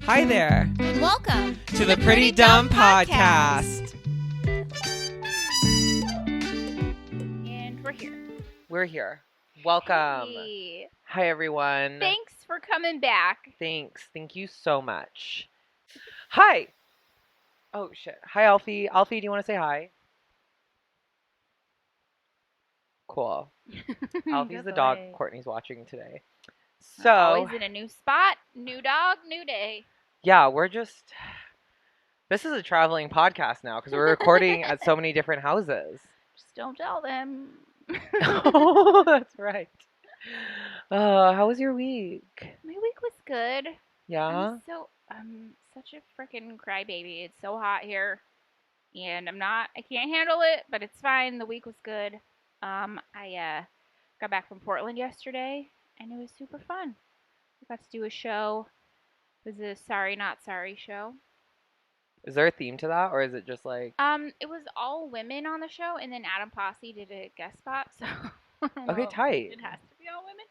Hi there. And welcome to the Pretty Dumb Podcast. And we're here. We're here. Welcome. Hey. Hi, everyone. Thanks for coming back. Thanks. Thank you so much. Hi. Oh, shit. Hi, Alfie. Alfie, do you want to say hi? Cool. Alfie's the dog Courtney's watching today. So, always in a new spot, new dog, new day. Yeah, this is a traveling podcast now because we're recording at so many different houses. Just don't tell them. Oh, that's right. How was your week? My week was good. Yeah? I'm such a freaking crybaby. It's so hot here. And I can't handle it, but it's fine. The week was good. I got back from Portland yesterday, and it was super fun. I got to do a show. It was a Sorry Not Sorry show. Is there a theme to that, or is it just like... It was all women on the show, and then Adam Posse did a guest spot, so... Okay, tight. It has to be all women.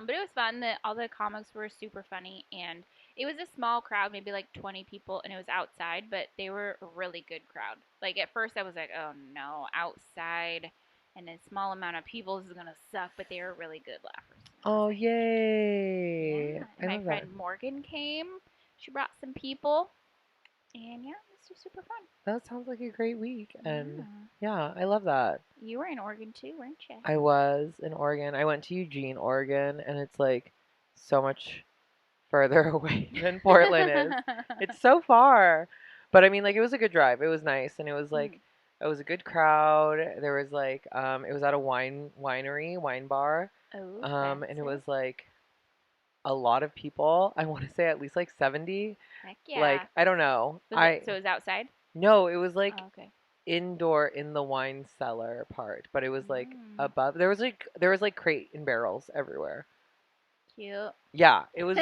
But it was fun. All the comics were super funny, and it was a small crowd, maybe like 20 people, and it was outside, but they were a really good crowd. Like, at first I was like, oh no, outside and a small amount of people, this is going to suck, but they were really good laughers. Oh, yay. Yeah. And my friend Morgan came. She brought some people, and yeah, it was just super fun. That sounds like a great week, and yeah, I love that. You were in Oregon too, weren't you? I was in Oregon. I went to Eugene, Oregon, and it's like so much further away than Portland is. It's so far. But I mean, like, it was a good drive. It was nice, and it was like it was a good crowd. There was like it was at a wine bar. Oh, and it was like a lot of people. I want to say at least like 70. Heck yeah. Like, I don't know. So it was outside? No, it was like indoor in the wine cellar part, but it was like above. There was like crate and barrels everywhere. Cute. Yeah, it was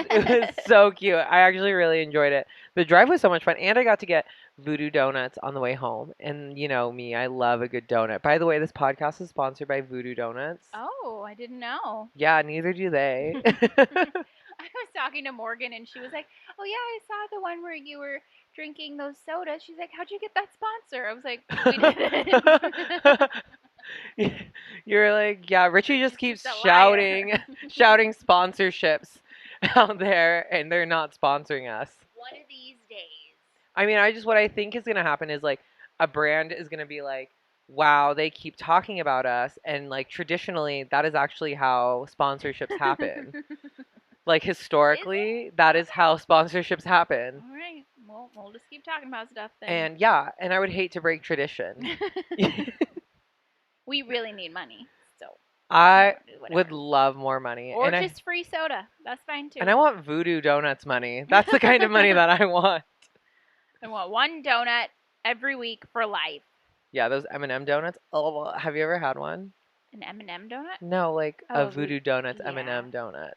so cute. I actually really enjoyed it. The drive was so much fun, and I got to get Voodoo Donuts on the way home. And you know me, I love a good donut. By the way, this podcast is sponsored by Voodoo Donuts. Oh, I didn't know. Yeah, neither do they. I was talking to Morgan, and she was like, oh yeah, I saw the one where you were drinking those sodas. She's like, how'd you get that sponsor? I was like, we did it. You're like, yeah, Ricci just keeps shouting sponsorships out there, and they're not sponsoring us. One of these days. I mean, what I think is going to happen is like a brand is going to be like, wow, they keep talking about us. And like traditionally, that is actually how sponsorships happen. Like historically, that is how sponsorships happen. All right. Well, we'll just keep talking about stuff then. And yeah, and I would hate to break tradition. We really need money, so I would love more money. Or just free soda. That's fine too. And I want Voodoo Donuts money. That's the kind of money that I want. I want one donut every week for life. Yeah, those M&M donuts. Oh, have you ever had one? An M&M donut? No, like a Voodoo Donuts M&M donut.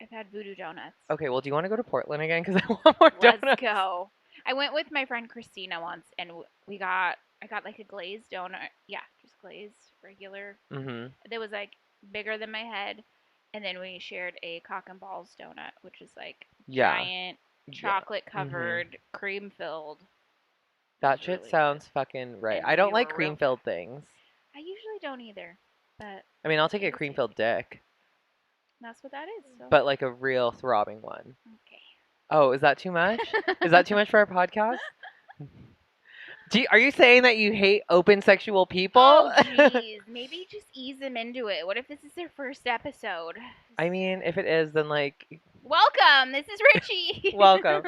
I've had Voodoo Donuts. Okay, well, do you want to go to Portland again? Because I want more donuts. Let's go. I went with my friend Christina once, and I got like a glazed donut. Yeah, just glazed, regular. Mm-hmm. That was like bigger than my head. And then we shared a cock and balls donut, which is like giant, chocolate covered, cream filled. That shit sounds fucking right. I don't like cream filled things. I usually don't either. But I mean, I'll take a cream filled dick. That's what that is. So. But like a real throbbing one. Okay. Oh, is that too much? Is that too much for our podcast? Are you saying that you hate open sexual people? Oh, jeez. Maybe just ease them into it. What if this is their first episode? I mean, if it is, then like... Welcome! This is Ricci! Welcome.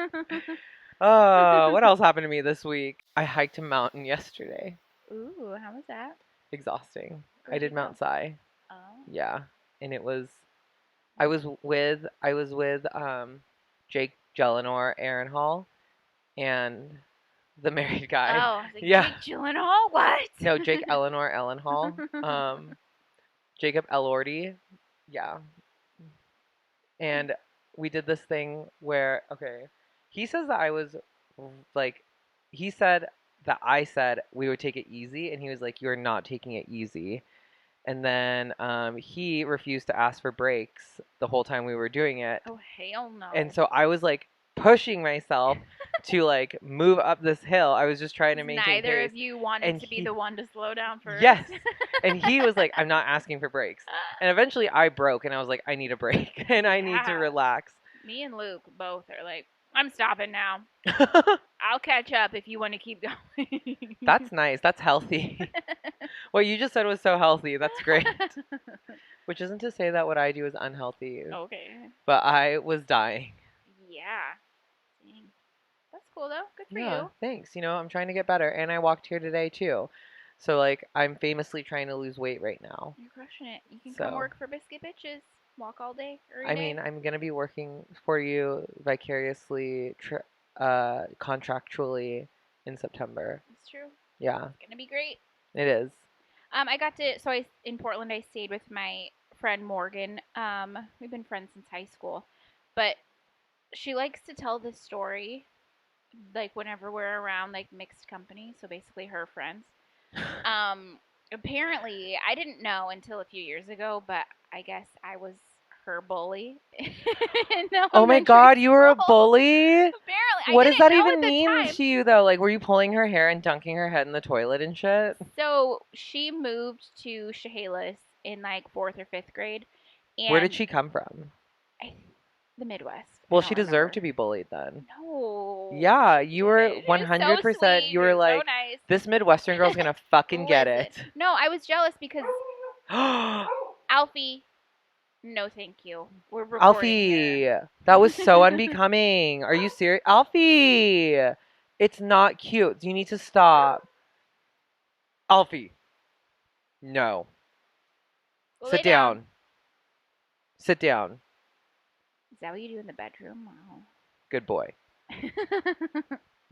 Oh, what else happened to me this week? I hiked a mountain yesterday. Ooh, how was that? Exhausting. I did Mount Si. Oh. Yeah. And it was... I was with Jake Gyllenhaal, Aaron Hall, and... the married guy. Oh, I was like, yeah. Jake Gyllenhaal? What? No, Jake Eleanor Ellen Hall. Jacob Elordi. Yeah. And we did this thing where, he says that I was, like, he said that I said we would take it easy, and he was like, you're not taking it easy. And then he refused to ask for breaks the whole time we were doing it. Oh, hell no. And so I was, like, pushing myself to like move up this hill. I was just trying to maintain Neither pace. of you wanted And to be the one to slow down first. yes. And he was like, I'm not asking for breaks. And eventually I broke and I was like, I need a break and I need to Yeah. relax. Me and Luke both are like, I'm stopping now. I'll catch up if you want to keep going. That's nice. That's healthy. What you just said was so healthy. That's great. Which isn't to say that what I do is unhealthy. Okay. But I was dying. Yeah. Dang. That's cool though. Good for Yeah, you. thanks. You know, I'm trying to get better. And I walked here today too. So, like, I'm famously trying to lose weight right now. You're crushing it. You can come So, work for Biscuit Bitches. Walk all day, every I day. mean, I'm going to be working for you vicariously, contractually in September. It's true. Yeah, It's gonna be great. it is. I got to in Portland. I stayed with my friend Morgan. We've been friends since high school, but she likes to tell this story like whenever we're around like mixed company. So basically, her friends. Apparently, I didn't know until a few years ago, but I guess I was her bully in Oh my elementary God, you were a school. bully? Apparently, I What does didn't that know even at the mean time. to you, though? Like, were you pulling her hair and dunking her head in the toilet and shit? So she moved to Chehalis in like fourth or fifth grade, Where did and she come from? I, the Midwest. I Well, don't she deserved remember. to be bullied then. No. Yeah, She you were did. It was so 100%. sweet. You It were was so like, nice. this Midwestern girl's gonna fucking get Listen. it. No, I was jealous because Alfie. No, thank you. We're recording Alfie, here. that was so unbecoming. Are you serious? Alfie, it's not cute. You need to stop. Alfie, no. Go lay Sit down. down. Sit down. Is that what you do in the bedroom? Wow. Good boy.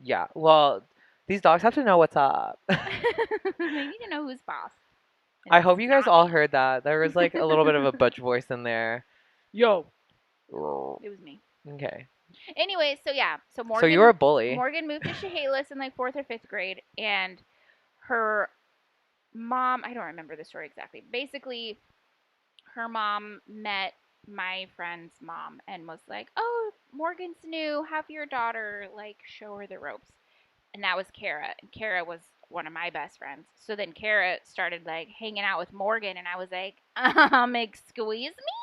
Yeah, well, these dogs have to know what's up. They need to know who's boss. And I it's hope you guys not all me. heard that. There was like a little bit of a butch voice in there. Yo. It was me. Okay. Anyway, so yeah, so So you were a bully. Morgan moved to Chehalis in like fourth or fifth grade, and her mom, I don't remember the story exactly. Basically, her mom met my friend's mom and was like, "Oh, Morgan's new. Have your daughter like show her the ropes." And that was Kara. And Kara was one of my best friends. So then Kara started like hanging out with Morgan, and I was like, "Excuse me?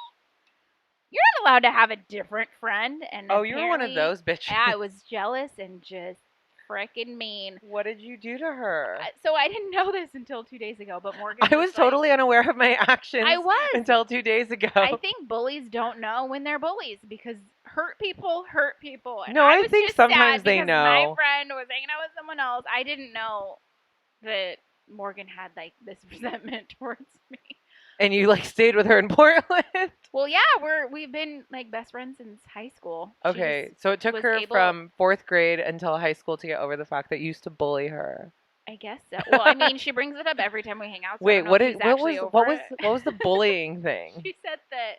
You're not allowed to have a different friend." And Oh, you were one of those bitches. I was jealous and just freaking mean. What did you do to her? So I didn't know this until 2 days ago, but Morgan I was like, totally unaware of my actions I was. until 2 days ago. I think bullies don't know when they're bullies because hurt people hurt people. And No, I was think just sometimes sad they because know. my friend was hanging out with someone else. I didn't know that Morgan had like this resentment towards me. And you like stayed with her in Portland? Well, yeah, we've been like best friends since high school. Okay, so it took was her able- from 4th grade until high school to get over the fact that you used to bully her. I guess so. Well, I mean, she brings it up every time we hang out. So I Wait, don't know what if she's actually over what was it. what was the bullying thing? She said that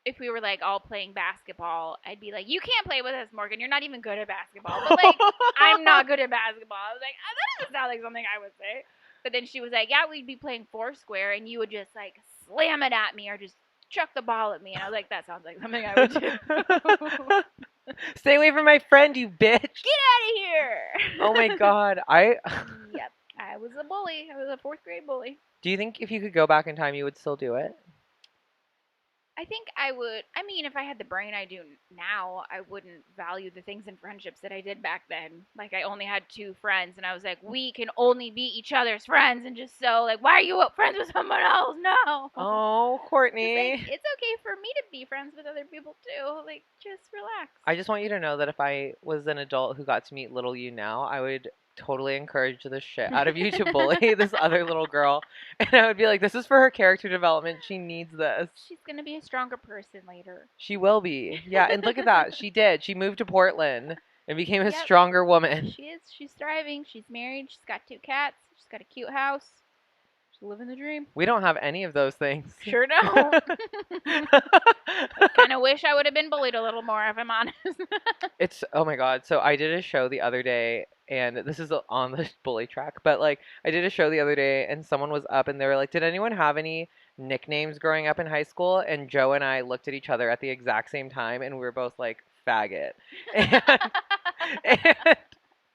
if we were like all playing basketball, I'd be like, "You can't play with us, Morgan. You're not even good at basketball." But like, I'm not good at basketball. I was like, that doesn't sound like something I would say. But then she was like, "Yeah, we'd be playing Foursquare, and you would just like slam it at me or just chuck the ball at me." And I was like, "That sounds like something I would do." Stay away from my friend, you bitch. Get out of here. Oh my god. Yep. I was a bully. I was a 4th grade bully. Do you think if you could go back in time you would still do it? I think I would. I mean, if I had the brain I do now, I wouldn't value the things in friendships that I did back then. Like, I only had 2 friends, and I was like, we can only be each other's friends, and just so, like, why are you friends with someone else? No. Oh, Courtney. Like, it's okay for me to be friends with other people, too. Like, just relax. I just want you to know that if I was an adult who got to meet little you now, I would totally encourage the shit out of you to bully this other little girl. And I would be like, this is for her character development. She needs this. She's going to be a stronger person later. She will be. Yeah, and look at that. She did. She moved to Portland and became a Yep. stronger woman. She is. She's thriving. She's married. She's got 2 cats. She's got a cute house. She's living the dream. We don't have any of those things. Sure don't. I kind of wish I would have been bullied a little more, if I'm honest. It's, oh my God. So I did a show the other day, and this is on the bully track, but like I did a show the other day, and someone was up and they were like, did anyone have any nicknames growing up in high school? And Joe and I looked at each other at the exact same time, and we were both like, faggot.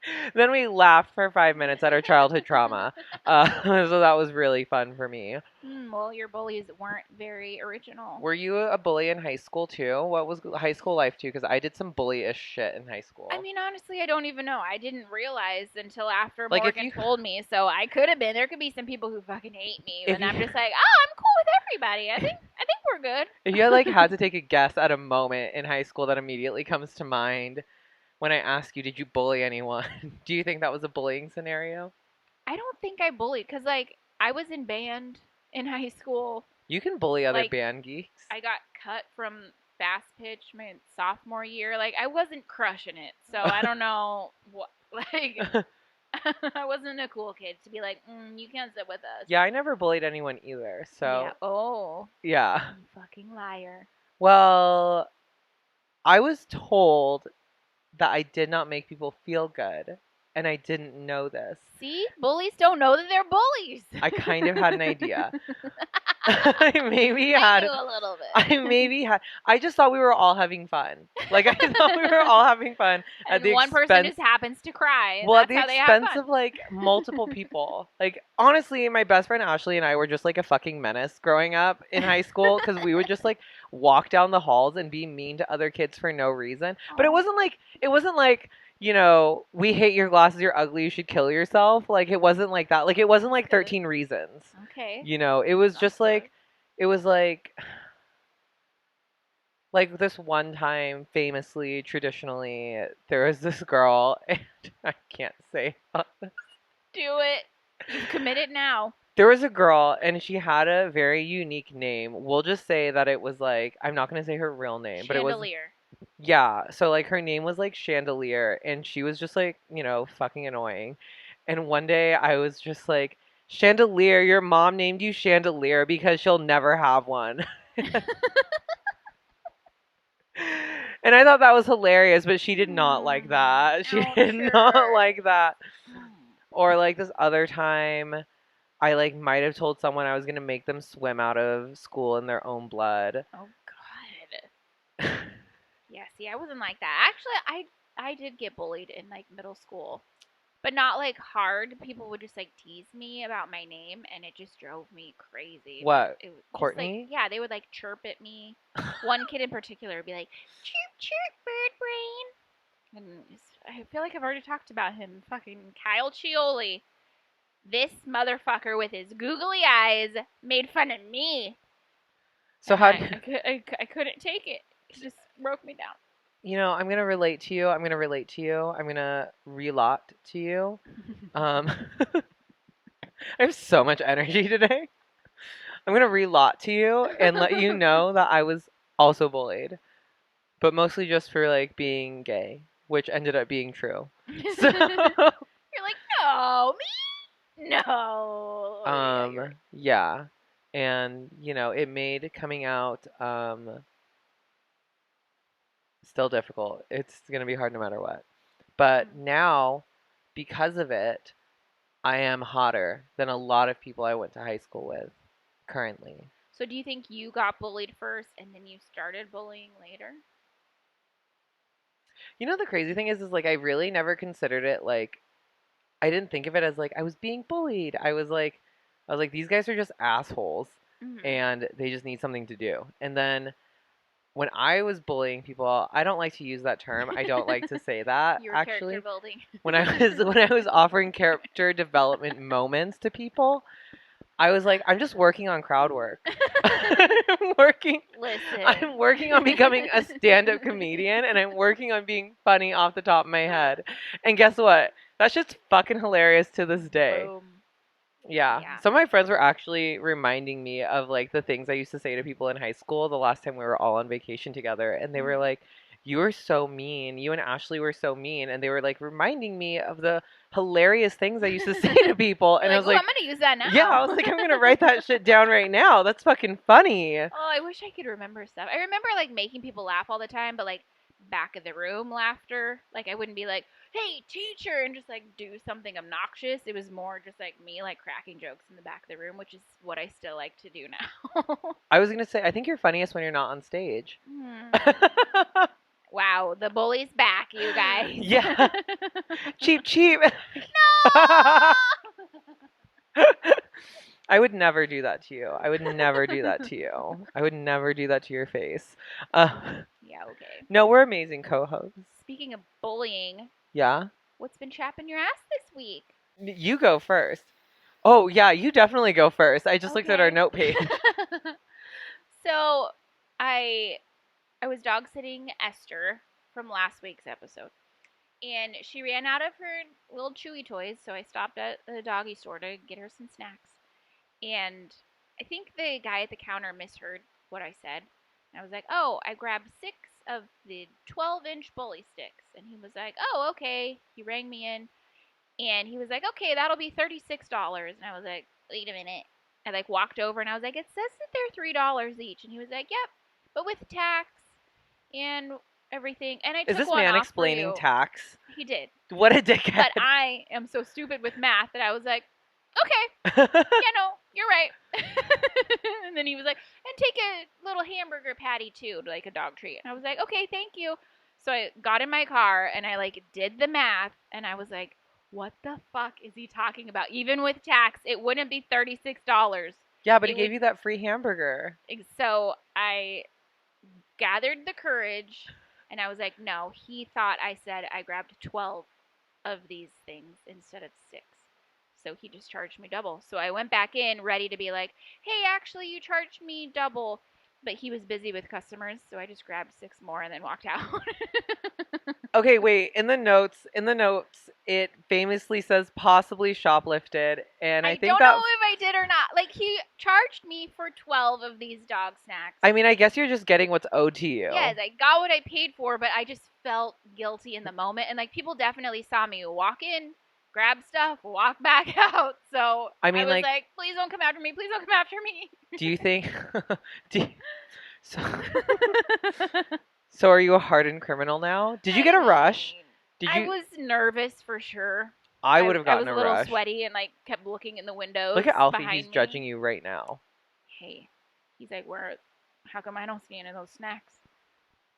And then we laughed for 5 minutes at our childhood trauma. So that was really fun for me. Well, your bullies weren't very original. Were you a bully in high school too? What was high school life too? Because I did some bully-ish shit in high school. I mean, honestly, I don't even know. I didn't realize until after Like, if Morgan you- told me. So I could have been. There could be some people who fucking hate me, If and I'm you- just like, oh, I'm cool with everybody. I think we're good. If you had like had to take a guess at a moment in high school that immediately comes to mind when I ask you, did you bully anyone? Do you think that was a bullying scenario? I don't think I bullied because like I was in band in high school. You can bully other Like, band geeks. I got cut from fast pitch my sophomore year. Like I wasn't crushing it, so I don't know what. Like I wasn't a cool kid to be like, you can't sit with us. Yeah, I never bullied anyone either. So Yeah. Oh, yeah. you fucking liar. Well, I was told that I did not make people feel good, and I didn't know this. See, bullies don't know that they're bullies. I kind of had an idea. I maybe had. I knew a little bit. I maybe had. I just thought we were all having fun. Like, I thought we were all having fun at And the one person expense. just happens to cry. And Well, at that's the how they have expense fun. of like multiple people. Like, honestly, my best friend Ashley and I were just like a fucking menace growing up in high school because we would just like walk down the halls and be mean to other kids for no reason. But it wasn't like, you know, we hate your glasses, you're ugly, you should kill yourself. Like, it wasn't like that. Like, it wasn't like 13 Reasons. Okay. You know, it was just like, it was like this one time, famously, traditionally, there was this girl, and I can't say. Do it. You've committed now. There was a girl, and she had a very unique name. We'll just say that it was like, I'm not going to say her real name, but it was, Chandelier. yeah. So, like, her name was like Chandelier, and she was just like, you know, fucking annoying. And one day I was just like, Chandelier, your mom named you Chandelier because she'll never have one. And I thought that was hilarious, but she did not like that. She did not like that. Or like this other time, I like might have told someone I was gonna make them swim out of school in their own blood. Oh God. Yeah. See, I wasn't like that. Actually, I did get bullied in like middle school, but not like hard. People would just like tease me about my name, and it just drove me crazy. What? It was just, Courtney? like, yeah, they would like chirp at me. One kid in particular would be like, "Chirp, chirp, bird brain," and I feel like I've already talked about him. Fucking Kyle Chioli. This motherfucker with his googly eyes made fun of me. So And how? I couldn't take it. It just broke me down. You know, I'm gonna relate to you. I'm gonna relate to you. I'm gonna relot to you. I have so much energy today. I'm gonna relot to you and let you know that I was also bullied, but mostly just for like being gay, which ended up being true. So, You're like, no, me? No. yeah, and you know, it made coming out still difficult. It's gonna be hard no matter what. But now, because of it, I am hotter than a lot of people I went to high school with currently. So do you think you got bullied first and then you started bullying later? You know, the crazy thing is like I really never considered it like I didn't think of it as like I was being bullied. I was like these guys are just assholes Mm-hmm. and they just need something to do. And then when I was bullying people, I don't like to use that term. I don't like to say that You were actually. character building. When I was offering character development moments to people, I was like, I'm just working on crowd work. I'm working Listen. I'm working on becoming a stand-up comedian, and I'm working on being funny off the top of my head. And guess what? That shit's fucking hilarious to this day. Boom. Yeah. Yeah. Some of my friends were actually reminding me of like the things I used to say to people in high school the last time we were all on vacation together, and they were like, "You were so mean. You and Ashley were so mean." And they were like reminding me of the hilarious things I used to say to people, and I was like, I'm gonna use that now. "Yeah." I was like, "I'm gonna write that shit down right now. That's fucking funny." Oh, I wish I could remember stuff. I remember like making people laugh all the time, but like back of the room laughter. Like I wouldn't be like, "Hey, teacher," and just like do something obnoxious. It was more just like me like cracking jokes in the back of the room, which is what I still like to do now. I was gonna say, I think you're funniest when you're not on stage. Wow, the bully's back, you guys. Yeah. Cheap. No! I would never do that to you. I would never do that to you. I would never do that to your face. Yeah, okay. No, we're amazing co-hosts. Speaking of bullying, Yeah? what's been chapping your ass this week? You go first. Oh, yeah, you definitely go first. I just looked at our Okay. note page. So, I was dog sitting Esther from last week's episode. And she ran out of her little chewy toys, so I stopped at the doggy store to get her some snacks. And I think the guy at the counter misheard what I said. And I was like, oh, I grabbed 6 of the 12-inch bully sticks. And he was like, oh, okay. He rang me in. And he was like, okay, that'll be $36. And I was like, wait a minute. I like walked over and I was like, it says that they're $3 each. And he was like, yep, but with tax and everything. And I Is took this one man off for explaining you. tax? He did. What a dickhead. But I am so stupid with math that I was like, okay, yeah, no, you're right. And then he was like, and take a little hamburger patty too, like a dog treat. And I was like, okay, thank you. So I got in my car and I like did the math and I was like, what the fuck is he talking about? Even with tax, it wouldn't be $36. Yeah, but he gave you that free hamburger. So I gathered the courage and I was like, no, he thought I said I grabbed 12 of these things instead of 6. So he just charged me double. So I went back in ready to be like, hey, actually, you charged me double. But he was busy with customers, so I just grabbed 6 more and then walked out. Okay, wait. In the notes, it famously says possibly shoplifted, and I think don't that. know if I did or not. Like, he charged me for 12 of these dog snacks. I mean, I guess you're just getting what's owed to you. Yes, I got what I paid for, but I just felt guilty in the moment. And, like, people definitely saw me walk in, grab stuff, walk back out. So I mean, was like, please don't come after me. Please don't come after me. Do you think? So are you a hardened criminal now? Did you get a rush? I was nervous for sure. I would have gotten a a little rush. sweaty and like kept looking in the windows. Look at Alfie. Behind He's me. judging you right now. Hey, he's like, where? How come I don't see any of those snacks?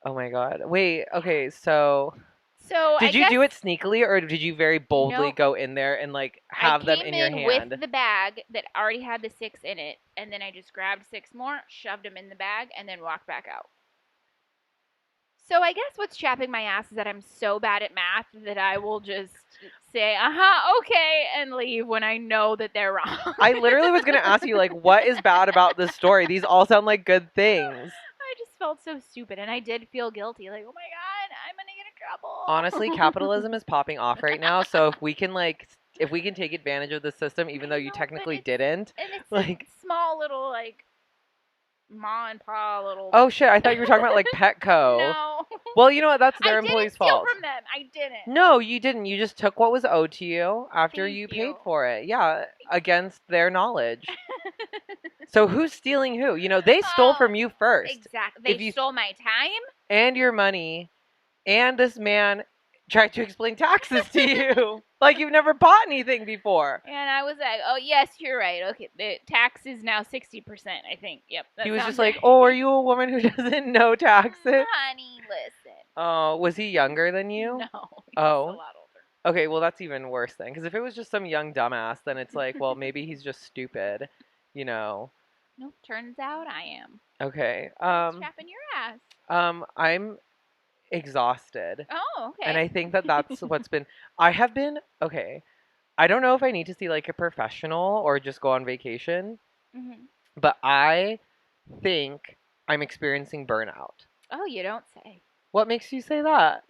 Oh my god. Wait. Okay. So. So did you do it sneakily, or did you very boldly go in there and like have them in your hand? I came in with the bag that already had the 6 in it, and then I just grabbed 6 more, shoved them in the bag, and then walked back out. So I guess what's chapping my ass is that I'm so bad at math that I will just say, okay, and leave when I know that they're wrong. I literally was going to ask you, like, what is bad about this story? These all sound like good things. I just felt so stupid, and I did feel guilty. Like, oh my god, I'm going to get in trouble. Honestly, capitalism is popping off right now, so if we can take advantage of the system, even though you technically didn't. And it's like small little, like, ma and pa little. Oh shit! I thought you were talking about like Petco. No. Well, you know what? That's their employees' fault. I didn't steal from them. I didn't. No, you didn't. You just took what was owed to you after you paid for it. Yeah, against their knowledge. So who's stealing who? You know, they stole from you first. Exactly. They stole my time and your money, and this man tried to explain taxes to you like you've never bought anything before. And I was like, oh, yes, you're right. Okay, the tax is now 60%, I think. Yep. He was just like, oh, are you a woman who doesn't know taxes? Honey, listen. Oh, was he younger than you? No, he was a lot older. Okay, well, that's even worse then. Because if it was just some young dumbass, then it's like, well, maybe he's just stupid, you know. Nope, turns out I am. Okay. Strapping your ass. I'm exhausted. Oh, okay. And I think that's what's been. I have been okay. I don't know if I need to see like a professional or just go on vacation. Mm-hmm. But I think I'm experiencing burnout. Oh, you don't say. What makes you say that?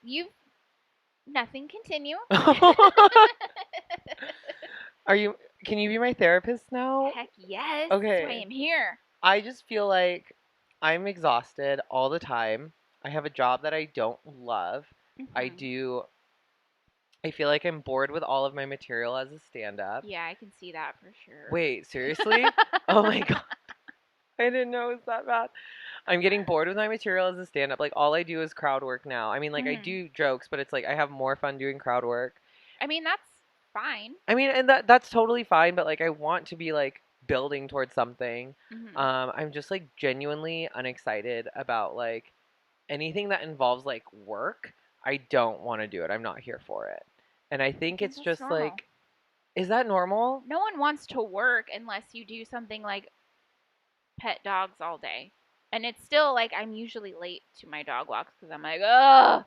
Nothing. Continue. Can you be my therapist now? Heck yes. Okay. That's why I'm here. I just feel like I'm exhausted all the time. I have a job that I don't love. Mm-hmm. I feel like I'm bored with all of my material as a stand-up. Yeah, I can see that for sure. Wait, seriously? Oh my god. I didn't know it was that bad. I'm getting bored with my material as a stand-up. Like, all I do is crowd work now. I mean, like, I do jokes, but it's like I have more fun doing crowd work. I mean, that's fine. I mean, and that's totally fine, but, like, I want to be, like, building towards something. Mm-hmm. I'm just, like, genuinely unexcited about, like, anything that involves like work, I don't want to do it. I'm not here for it. And I think it's That's just normal. like, is that normal? No one wants to work unless you do something like pet dogs all day. And it's still like I'm usually late to my dog walks because I'm like, ugh,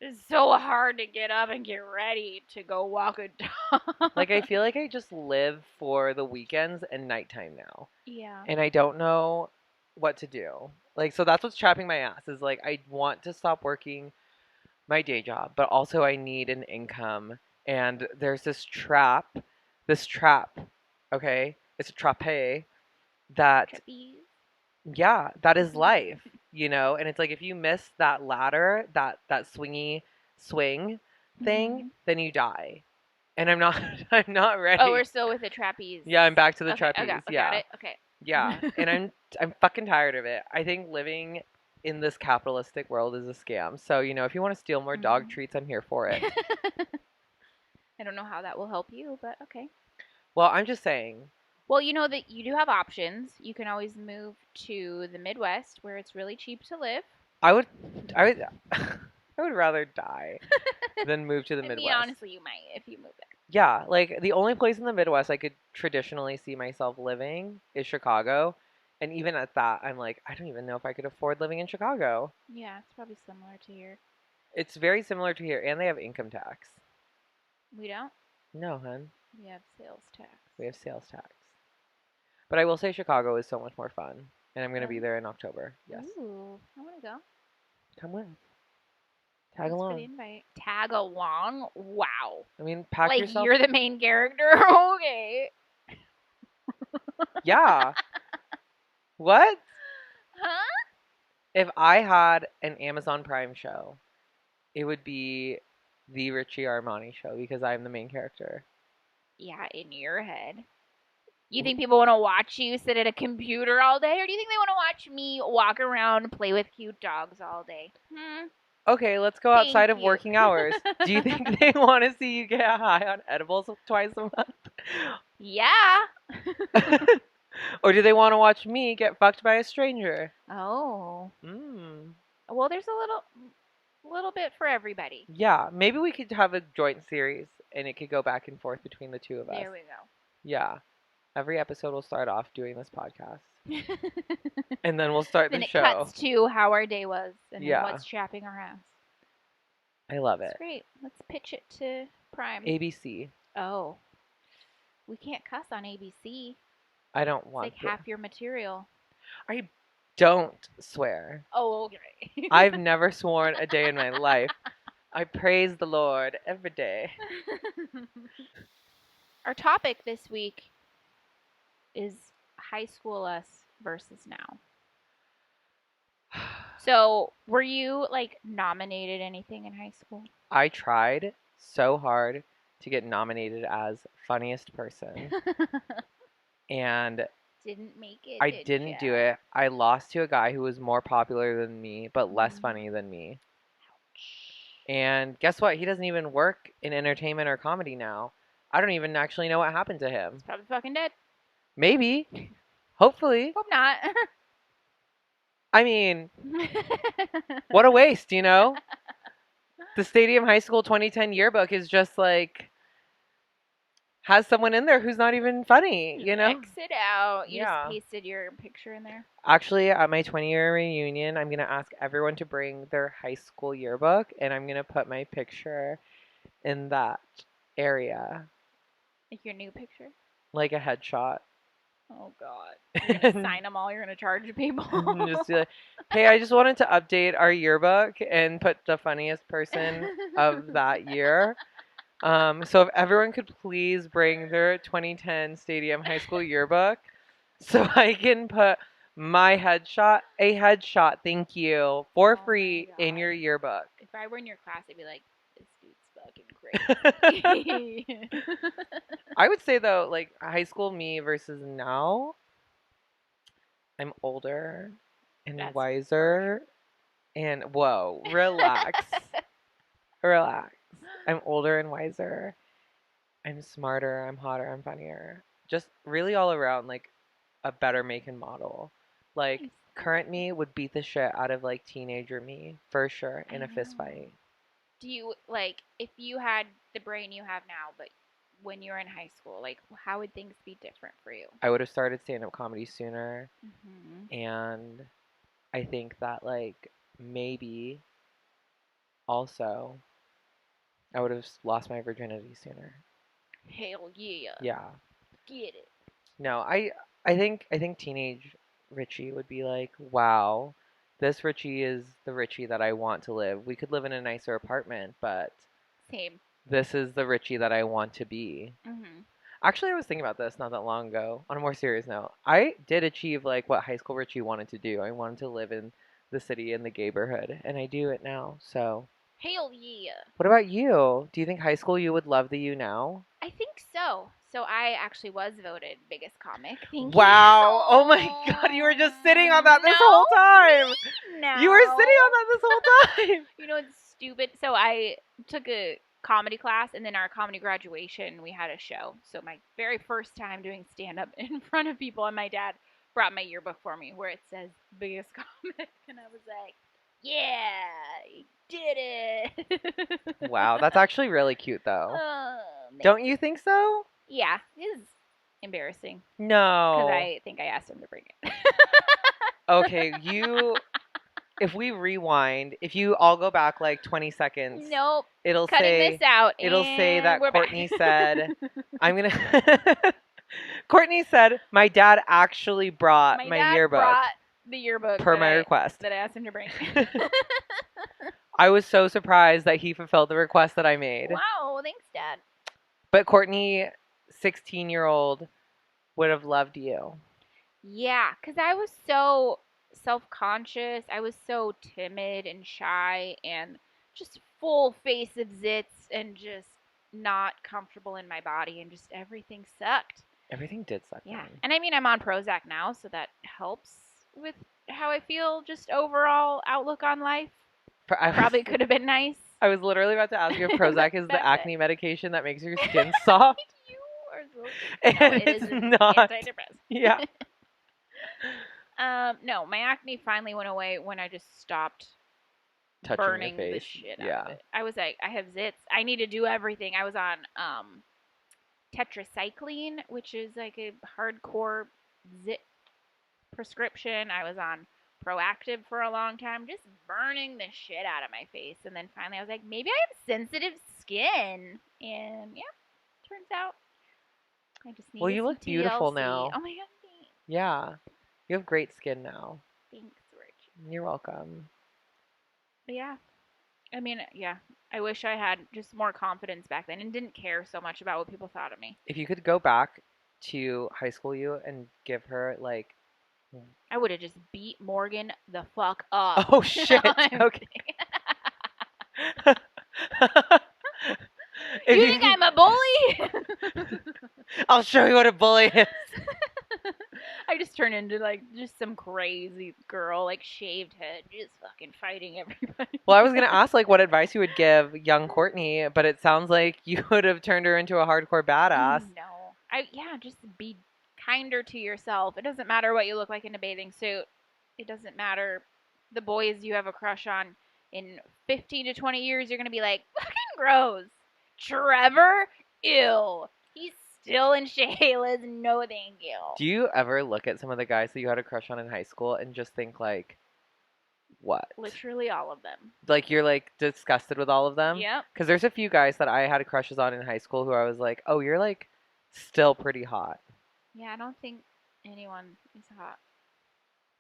it's so hard to get up and get ready to go walk a dog. Like, I feel like I just live for the weekends and nighttime now. Yeah. And I don't know what to do. Like, so that's what's trapping my ass is like, I want to stop working my day job, but also I need an income. And there's this trap, okay? It's a trape that, Trapeze. yeah, that is life, you know? And it's like if you miss that ladder, that swingy swing thing, Mhm. then you die. And I'm not I'm not Oh, ready. we're still with the trapeze. Yeah, I'm back to the Okay, I trapeze. got Yeah. it. Okay. Yeah. And I'm fucking tired of it. I think living in this capitalistic world is a scam. So, you know, if you want to steal more dog Mhm. treats, I'm here for it. I don't know how that will help you, but okay. Well, I'm just saying, Well, you know that you do have options. You can always move to the Midwest where it's really cheap to live. I would I would I would rather die than move to the I mean, Midwest. honestly, you might if you move there. Yeah, like the only place in the Midwest I could traditionally see myself living is Chicago. And even at that, I'm like, I don't even know if I could afford living in Chicago. Yeah, it's probably similar to here. It's very similar to here, and they have income tax. We don't. No, hun, We have sales tax. we have sales tax. But I will say Chicago is so much more fun, and I'm gonna be Really? there in October. Yes, Ooh, I want to go. come with, tag Thanks for the along. invite. Tag along? Wow. I mean, pack Like yourself. you're the main character? Okay. Yeah. What? Huh? If I had an Amazon Prime show, it would be the Ricci Armani show because I'm the main character. Yeah, in your head. You think people want to watch you sit at a computer all day, or do you think they want to watch me walk around and play with cute dogs all day? Okay, let's go Thank outside of you. working hours. Do you think they want to see you get high on edibles twice a Yeah. month? Or do they want to watch me get fucked by a stranger? Oh. Mm. Well, there's a little bit for everybody. Yeah, maybe we could have a joint series and it could go back and forth between the two of us. There we go. Yeah. Every episode will start off doing this podcast. And then we'll start Then the it show. cuts to how our day was and then Yeah. what's trapping our ass. I love That's it. great. Let's pitch it to Prime. ABC. Oh. We can't cuss on ABC. I don't It's want like to. half your material. I don't swear. Oh, okay. I've never sworn a day in my life. I praise the Lord every day. Our topic this week is high school us versus now. So, were you like nominated anything in high school? I tried so hard to get nominated as funniest person, and Didn't make it. I did didn't ya? do it. I lost to a guy who was more popular than me, but less Mhm. funny than me. And guess what? He doesn't even work in entertainment or comedy now. I don't even actually know what happened to him. He's probably fucking dead. Maybe. Hopefully. Hope not. I mean, what a waste, you know? The Stadium High School 2010 yearbook is just like has someone in there who's not even funny, you know? X it out. You Yeah. just pasted your picture in there. Actually, at my 20-year reunion, I'm going to ask everyone to bring their high school yearbook and I'm going to put my picture in that area, Like your new picture. like a headshot. Oh God. You're gonna sign them all. You're gonna charge people. Just be like, hey, I just wanted to update our yearbook and put the funniest person of that year. So if everyone could please bring their 2010 Stadium High School yearbook so I can put my headshot, thank you, for Oh my free in God. your yearbook. If I were in your class, I'd be like, this dude's fucking crazy. I would say though, like high school me versus now, I'm older and That's wiser and whoa, relax. Relax. I'm older and wiser. I'm smarter, I'm hotter, I'm funnier. Just really all around like a better make and model. Like, Nice. current me would beat the shit out of, like, teenager me, for sure, I in a fist know. fight. Do you, like, if you had the brain you have now, but when you were in high school, like, how would things be different for you? I would have started stand-up comedy sooner, Mm-hmm. and I think that, like, maybe also I would have lost my virginity sooner. Hell yeah. Yeah. Get it. No, I think teenage Richie would be like, wow, this Richie is the Richie that I want to live. We could live in a nicer apartment, but Same. this is the Richie that I want to be. Mm-hmm. Actually, I was thinking about this not that long ago. On a more serious note, I did achieve like what high school Richie wanted to do. I wanted to live in the city in the neighborhood, and I do it now. So, Hell yeah. what about you? Do you think high school you would love the you now? I think so. So I actually was voted biggest comic. Thank you. Wow! Oh my God, you were just sitting on that this No, whole time. no. You were sitting on that this whole time. You know, it's stupid. So I took a comedy class, and then our comedy graduation, we had a show. So my very first time doing stand up in front of people, and my dad brought my yearbook for me where it says biggest comic, and I was like, yeah, I did it. Wow, that's actually really cute though. Oh, man. Don't you think so? Yeah, it is embarrassing because No. I think I asked him to bring it. Okay, if we rewind, if you all go back like 20 seconds, Nope. it'll Cutting say this out. it'll say and that we're Courtney back. said, I'm going to Courtney said my dad actually brought My my dad yearbook brought the yearbook per that my I request. that I asked him to bring. I was so surprised that he fulfilled the request that I made. Wow, thanks, Dad. But Courtney, 16-year-old, would have loved you. Yeah, because I was so self-conscious. I was so timid and shy and just full face of zits and just not comfortable in my body and just everything sucked. Everything did suck. Yeah. Then. And I mean, I'm on Prozac now, so that helps with how I feel, just overall outlook on life. Probably could have been nice. I was literally about to ask you if Prozac is the Back acne then. medication that makes your skin soft. You are so. And No, it it's is an not. antidepressant. Yeah. No, my acne finally went away when I just stopped Touching burning your the face. shit Yeah. out of it. I was like, I have zits. I need to do everything. I was on tetracycline, which is like a hardcore zit prescription. I was on Proactive for a long time, just burning the shit out of my face. And then finally I was like, maybe I have sensitive skin. And yeah, turns out I just need Well, you look beautiful now. Oh my god, thanks. Yeah. You have great skin now. Thanks, Rich. You're welcome. But yeah. I mean, yeah. I wish I had just more confidence back then and didn't care so much about what people thought of me. If you could go back to high school you and give her like I would have just beat Morgan the fuck up. Oh shit. Okay. You think I'm a bully? I'll show you what a bully is. I just turned into like just some crazy girl, like shaved head, just fucking fighting everybody. Well, I was gonna ask like what advice you would give young Courtney, but it sounds like you would have turned her into a hardcore badass. No, just be kinder to yourself. It doesn't matter what you look like in a bathing suit. It doesn't matter the boys you have a crush on. In 15 to 20 years, you're gonna be like, fucking gross. Trevor, ew. He's still in Shayla's. No, thank you. Do you ever look at some of the guys that you had a crush on in high school and just think like, what? Literally all of them. Like you're like disgusted with all of them? Yep. Because there's a few guys that I had crushes on in high school who I was like, oh, you're like still pretty hot. Yeah, I don't think anyone is hot.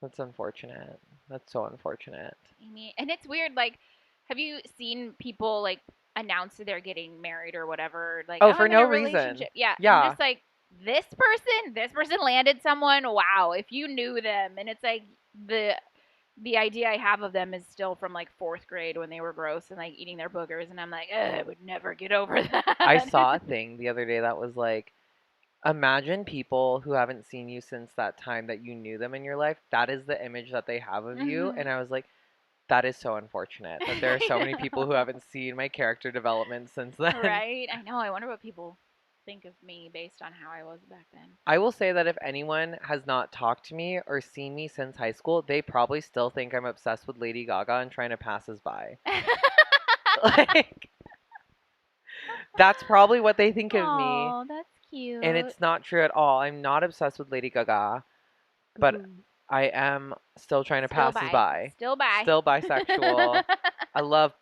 That's unfortunate. That's so unfortunate. Amy, and it's weird. Like, have you seen people like announce that they're getting married or whatever? Like, Oh, I'm for in no a reason. relationship. Yeah. Yeah. I'm just like, this person landed someone. Wow, if you knew them, and it's like the idea I have of them is still from like 4th grade when they were gross and like eating their boogers, and I'm like, I would never get over that. I saw a thing the other day that was like, imagine people who haven't seen you since that time that you knew them in your life. That is the image that they have of you. Mhm. And I was like, that is so unfortunate that there are so many people who haven't seen my character development since then. Right? I know. I wonder what people think of me based on how I was back then. I will say that if anyone has not talked to me or seen me since high school, they probably still think I'm obsessed with Lady Gaga and trying to pass us by. Like, that's probably what they think of me, Oh, that's cute. and it's not true at all. I'm not obsessed with Lady Gaga, but I am still trying to Still pass us by. Still bi. Still bisexual. I love.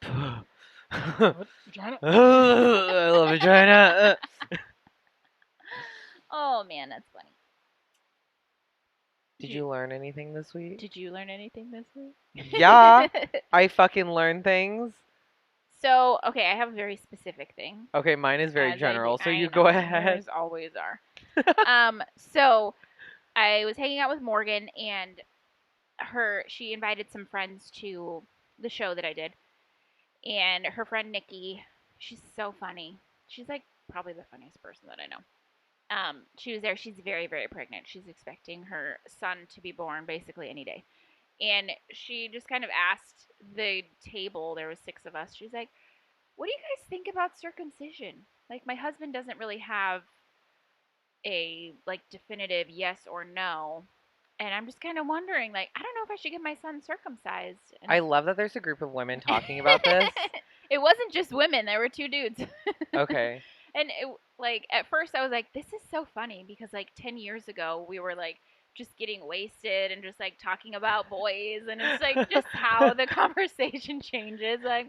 Vagina. I love vagina. Oh man, that's funny. Did you learn anything this week? Did you learn anything this week? Yeah, I fucking learned things. So, okay, I have a very specific thing. Okay, mine is very As general, so I you know, go ahead. yours always are. So I was hanging out with Morgan, and she invited some friends to the show that I did, and her friend Nikki, she's so funny. She's like probably the funniest person that I know. She was there. She's very, very pregnant. She's expecting her son to be born basically any day. And she just kind of asked the table, there was 6 of us. She's like, "What do you guys think about circumcision? Like, my husband doesn't really have a like definitive yes or no, and I'm just kind of wondering, like, I don't know if I should get my son circumcised." And I love that there's a group of women talking about this. it wasn't just women; there were 2 dudes. Okay. And like at first, I was like, "This is so funny," because like 10 years ago, we were like just getting wasted and just like talking about boys, and it's like just how the conversation changes. Like,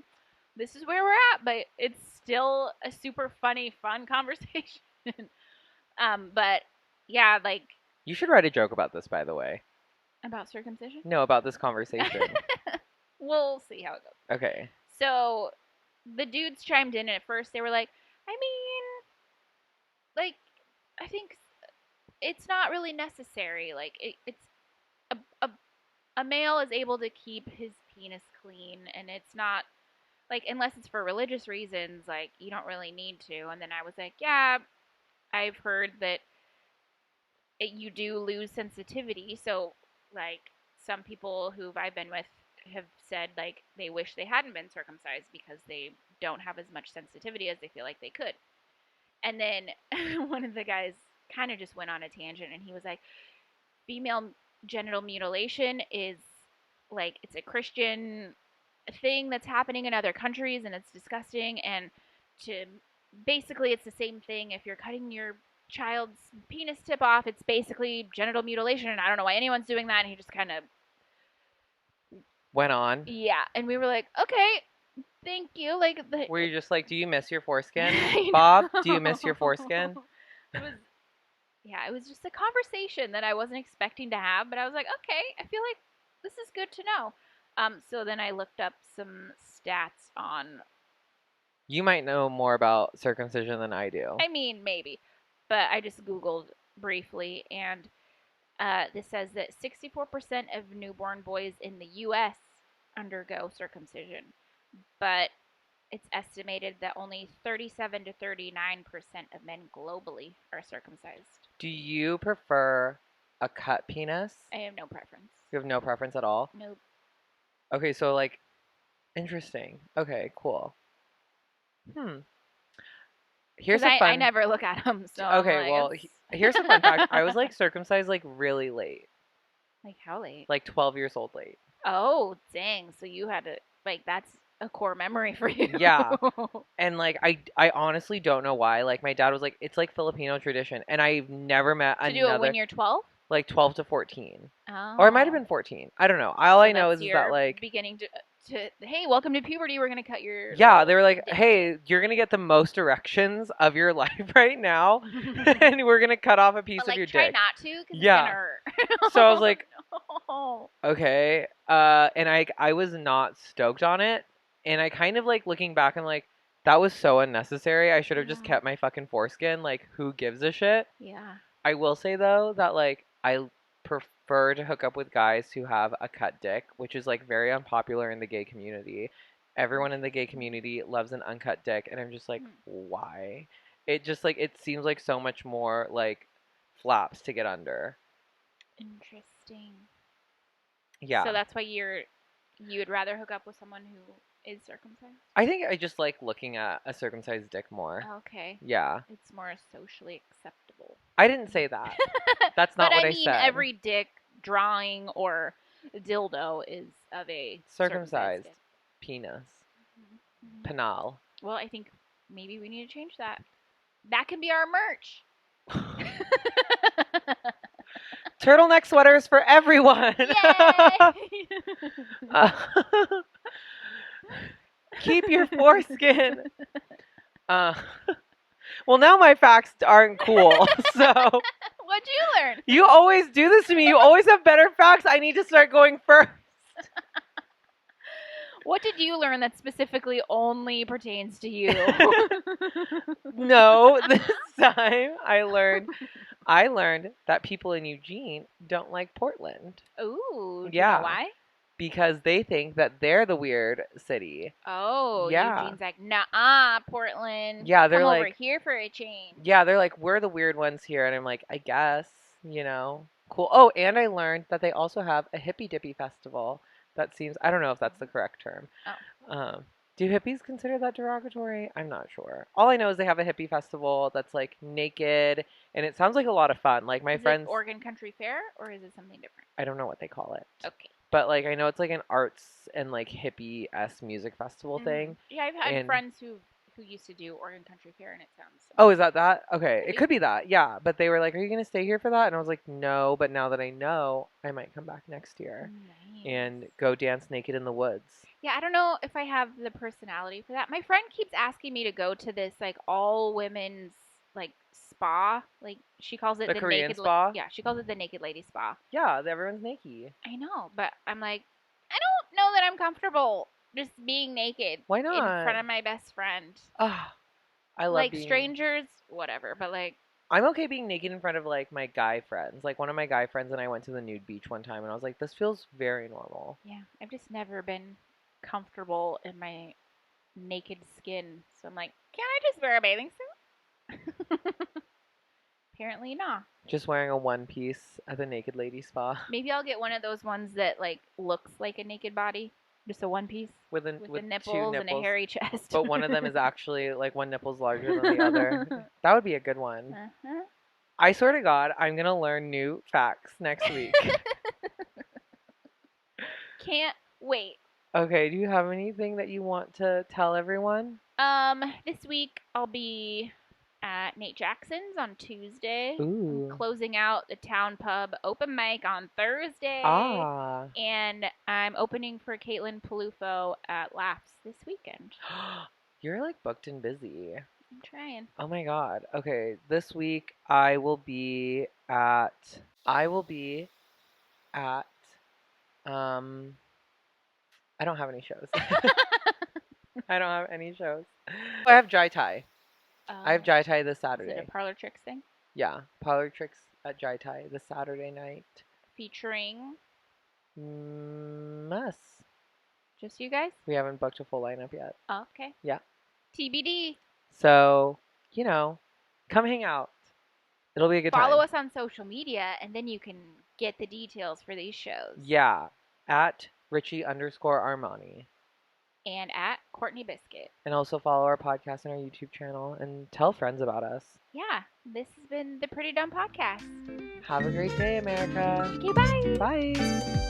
this is where we're at, but it's still a super funny, fun conversation. But yeah, like You should write a joke about this, by the way. about circumcision. No, about this conversation. We'll see how it goes. Okay. So the dudes chimed in, and at first they were like, "I mean, like, I think it's not really necessary. Like, it's a, a a male is able to keep his penis clean, and it's not like unless it's for religious reasons, like you don't really need to." And then I was like, "Yeah, I've heard that you do lose sensitivity. So, like, some people who I've been with have said, like, they wish they hadn't been circumcised because they don't have as much sensitivity as they feel like they could." And then one of the guys kind of just went on a tangent, and he was like, "Female genital mutilation is like, it's a Christian thing that's happening in other countries, and it's disgusting. And to basically, it's the same thing. If you're cutting your child's penis tip off, it's basically genital mutilation, and I don't know why anyone's doing that." And he just kind of went on. Yeah, and we were like, "Okay, thank you." Like, were you just like, "Do you miss your foreskin, Bob? Do you miss your foreskin?" It was, yeah, it was just a conversation that I wasn't expecting to have, but I was like, "Okay, I feel like this is good to know." So then I looked up some stats on. You might know more about circumcision than I do. I mean, maybe, but I just Googled briefly, and this says that 64% of newborn boys in the U.S. undergo circumcision, but it's estimated that only 37 to 39% of men globally are circumcised. Do you prefer a cut penis? I have no preference. You have no preference at all? Nope. Okay, so like, interesting. Okay, cool. Here's a fun. I never look at them. So okay, like, well, here's a fun fact. I was like circumcised like really late. Like, how late? Like 12 years old late. Oh, dang. So you had to, like, that's a core memory for you. Yeah. And like I honestly don't know why. Like my dad was like, "It's like Filipino tradition," and I've never met to another. do it when you're 12? Like 12 to 14. Oh. Or it might have been 14. I don't know. All I know is that like beginning to hey, welcome to puberty. We're gonna cut your. Yeah, they were like, "Hey, you're gonna get the most erections of your life right now, and we're gonna cut off a piece of your try dick." not to, because Yeah. it's gonna hurt. So I was like, No. "Okay," and I was not stoked on it, and I kind of like looking back, I'm like, that was so unnecessary. I should have just kept my fucking foreskin. Like, who gives a shit? Yeah. I will say though that like I prefer to hook up with guys who have a cut dick, which is like very unpopular in the gay community. Everyone in the gay community loves an uncut dick, and I'm just like, why? It just like it seems like so much more like flaps to get under. Interesting. Yeah. So that's why you'd rather hook up with someone who is circumcised? I think I just like looking at a circumcised dick more. Okay. Yeah. It's more socially acceptable. I didn't say that. That's not but what I I mean, said. every dick drawing or dildo is of a Circumcised dick. penis. Mhm. Penal. Well, I think maybe we need to change that. That can be our merch. Turtleneck sweaters for everyone. Yay! Uh, keep your foreskin. Well, now my facts aren't cool. So What'd you learn? you always do this to me. You always have better facts. I need to start going first. What did you learn that specifically only pertains to you? No, this time I learned that people in Eugene don't like Portland. Ooh, do you Yeah. know why? Because they think that they're the weird city. Oh, Yeah. Eugene's like, nah, Portland. Yeah, they're Come over like- here for a change. Yeah, they're like, we're the weird ones here. And I'm like, I guess, cool. Oh, and I learned that they also have a hippie dippy festival. That seems, I don't know if that's the correct term. Oh. Do hippies consider that derogatory? I'm not sure. All I know is they have a hippie festival that's like naked, and it sounds like a lot of fun. Like my Is friends, it Oregon Country Fair, or is it something different? I don't know what they call it. Okay. But like I know it's like an arts and like hippie-esque music festival Mhm. thing. Yeah, I've had And- friends who used to do Oregon Country Fair, and it sounds. Oh, is that? Okay, it Maybe. could be that. Yeah, but they were like, "Are you gonna stay here for that?" And I was like, "No." But now that I know, I might come back next year Nice. and go dance naked in the woods. Yeah, I don't know if I have the personality for that. My friend keeps asking me to go to this like all women's like spa. Like she calls it The Korean naked spa? Yeah, she calls it the naked lady spa. Yeah, everyone's naked. I know, but I'm like, I don't know that I'm comfortable just being naked Why in not? front of my best friend. Ah, I love Like being strangers, whatever, but like I'm okay being naked in front of like my guy friends. Like one of my guy friends and I went to the nude beach one time and I was like, this feels very normal. yeah, I've just never been comfortable in my naked skin. So I'm like, can I just wear a bathing suit? Apparently not. Just wearing a one piece at the naked lady spa Maybe I'll get one of those ones that like looks like a naked body, just a one piece with the two nipples and a hairy chest. but one of them is actually like one nipple's larger than the other. That would be a good one. Uh-huh. I swear to God, I'm gonna learn new facts next week. Can't wait. Okay, do you have anything that you want to tell everyone? This week I'll be at Nate Jackson's on Tuesday. Ooh. I'm closing out the Town Pub open mic on Thursday. Ah. And I'm opening for Caitlin Palufo at Laughs this weekend. You're like booked and busy. I'm trying. Oh my God. Okay, this week I will be at I don't have any shows. I don't have any shows. I have Jai Thai. I have Jai Thai this Is Saturday. it a Parlor Tricks thing? Yeah, Parlor Tricks at Jai Thai this Saturday night. Featuring Us. just you guys? We haven't booked a full lineup yet. Oh, okay. Yeah. TBD. So, come hang out. It'll be a good time. Follow us on social media, and then you can get the details for these shows. Yeah, at Ricci_Armani. And at Courtney Biscuit. And also follow our podcast and our YouTube channel and tell friends about us. Yeah, this has been the Pretty Dumb Podcast. Have a great day, America. Okay, bye. Bye.